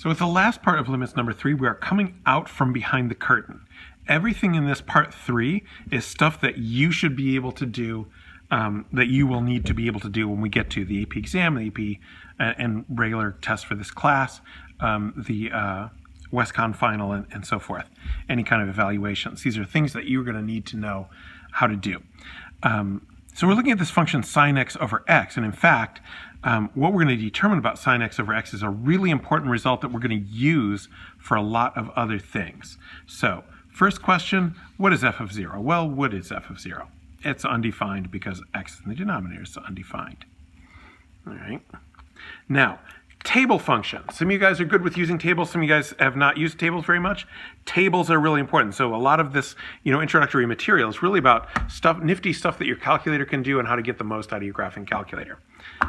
So with the last part of limits number 3, we are coming out from behind the curtain. Everything in this part 3 is stuff that you should be able to do, that you will need to be able to do when we get to the AP exam, the AP and regular tests for this class, the WestCon final, and so forth. Any kind of evaluations. These are things that you're going to need to know how to do. So we're looking at this function sine x over x, and in fact, what we're going to determine about sine x over x is a really important result that we're going to use for a lot of other things. So, first question, what is f of 0? Well, what is f of 0? It's undefined because x in the denominator is undefined. All right. Now, table functions. Some of you guys are good with using tables. Some of you guys have not used tables very much. Tables are really important. So a lot of this, introductory material is really about nifty stuff that your calculator can do and how to get the most out of your graphing calculator.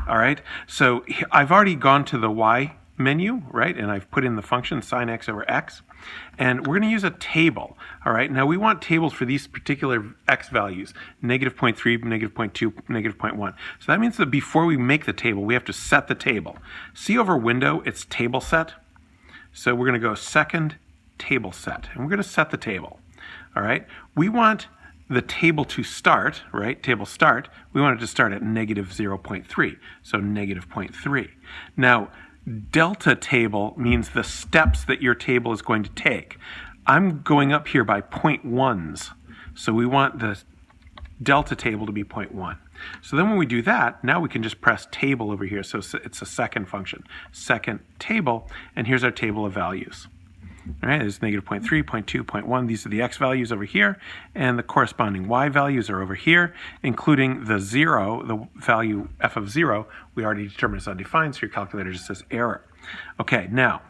All right. So I've already gone to the y menu, right? And I've put in the function sine x over x. And we're going to use a table. All right. Now we want tables for these particular x values, negative 0.3, negative 0.2, negative 0.1. So that means that before we make the table, we have to set the table. See over window, it's table set. So we're going to go second table set, and we're going to set the table. All right. We want the table to start, right? Table start. We want it to start at negative 0.3. So negative 0.3. Now, delta table means the steps that your table is going to take. I'm going up here by 0.1s. So we want the delta table to be 0.1. So then when we do that, now we can just press table over here. So it's a second function, second table, and here's our table of values. All right, there's negative 0.3, 0.2, 0.1. These are the x values over here, and the corresponding y values are over here, including the 0, the value f of 0, we already determined is undefined, so your calculator just says error. Okay, now,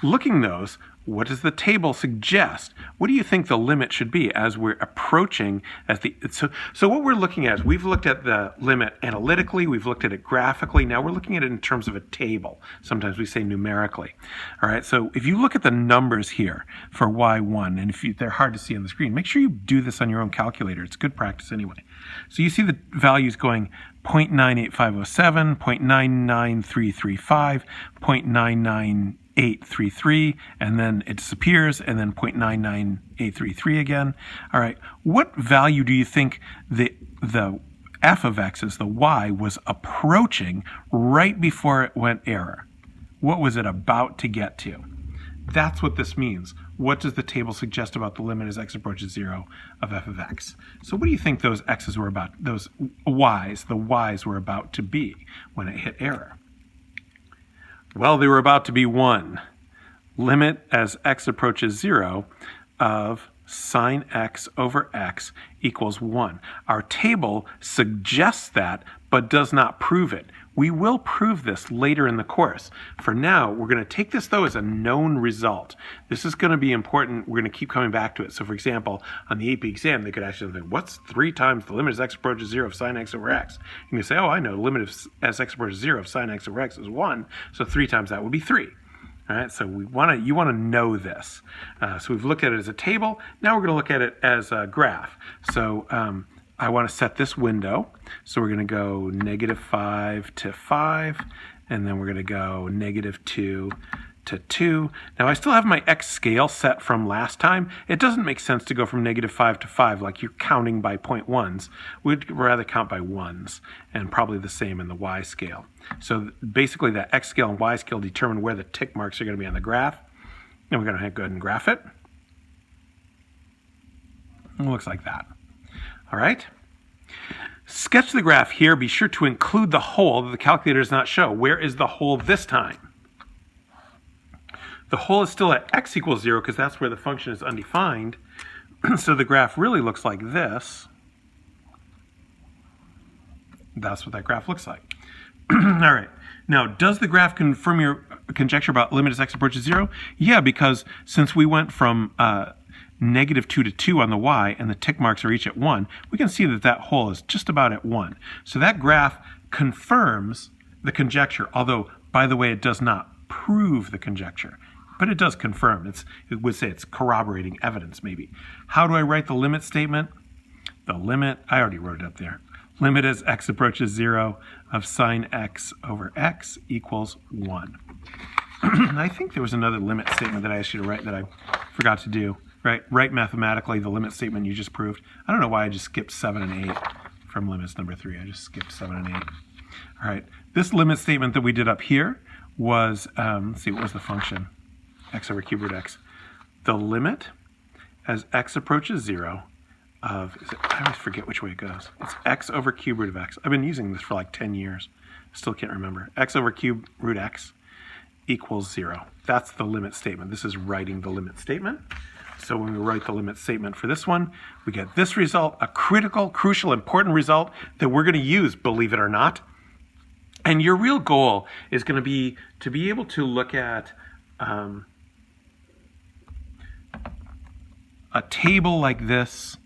looking those, what does the table suggest? What do you think the limit should be as we're approaching so what we're looking at is we've looked at the limit analytically, we've looked at it graphically, now we're looking at it in terms of a table. Sometimes we say numerically. All right, so if you look at the numbers here for y1, and they're hard to see on the screen, make sure you do this on your own calculator. It's good practice anyway. So you see the values going 0.98507, 0.99335, 0.99833, and then it disappears, and then 0.99833 again. All right, what value do you think the f of x, the y, was approaching right before it went error? What was it about to get to? That's what this means. What does the table suggest about the limit as x approaches 0 of f of x? So what do you think those x's were about, those y's, the y's were about to be when it hit error? Well, they were about to be 1. Limit as x approaches 0 of sine x over x equals 1. Our table suggests that, but does not prove it. We will prove this later in the course. For now, we're going to take this, though, as a known result. This is going to be important. We're going to keep coming back to it. So, for example, on the AP exam, they could actually think, what's 3 times the limit as x approaches 0 of sine x over x? And you say, oh, I know, the limit as x approaches 0 of sine x over x is 1, so 3 times that would be 3. All right, so you want to know this. So we've looked at it as a table. Now we're going to look at it as a graph. So I want to set this window. So we're going to go negative 5 to 5, and then we're going to go negative 2 to 2. Now I still have my x scale set from last time. It doesn't make sense to go from negative 5 to 5 like you're counting by 0.1s. We'd rather count by 1s, and probably the same in the y scale. So basically that x scale and y scale determine where the tick marks are going to be on the graph. And we're going to go ahead and graph it. It looks like that. All right. Sketch the graph here. Be sure to include the hole that the calculator does not show. Where is the hole this time? The hole is still at x equals 0 because that's where the function is undefined. So the graph really looks like this. That's what that graph looks like. All right. Now, does the graph confirm your conjecture about limit as x approaches 0? Yeah, because since we went from negative 2 to 2 on the y, and the tick marks are each at 1, we can see that that hole is just about at 1. So that graph confirms the conjecture, although, by the way, it does not prove the conjecture. But it does confirm. It would say it's corroborating evidence, maybe. How do I write the limit statement? The limit, I already wrote it up there. Limit as x approaches 0 of sine x over x equals 1. I think there was another limit statement that I asked you to write that I forgot to do. Right? Write mathematically the limit statement you just proved. I don't know why I just skipped 7 and 8 from limits number 3. I just skipped 7 and 8. All right. This limit statement that we did up here was, let's see, what was the function? X over cube root x. The limit as x approaches 0 of, I always forget which way it goes. It's x over cube root of x. I've been using this for like 10 years. Still can't remember. X over cube root x equals 0. That's the limit statement. This is writing the limit statement. So when we write the limit statement for this one, we get this result, a critical, crucial, important result that we're going to use, believe it or not. And your real goal is going to be able to look at a table like this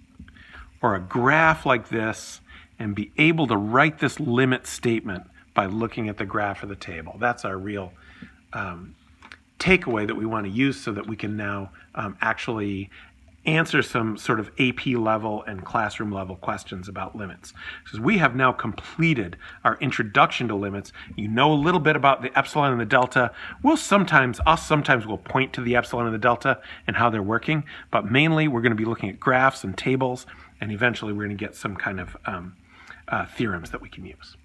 or a graph like this and be able to write this limit statement by looking at the graph of the table. That's our real takeaway that we want to use so that we can now actually answer some sort of AP level and classroom level questions about limits. Because we have now completed our introduction to limits. You know a little bit about the epsilon and the delta. Sometimes we'll point to the epsilon and the delta and how they're working, but mainly we're going to be looking at graphs and tables, and eventually we're going to get some kind of theorems that we can use.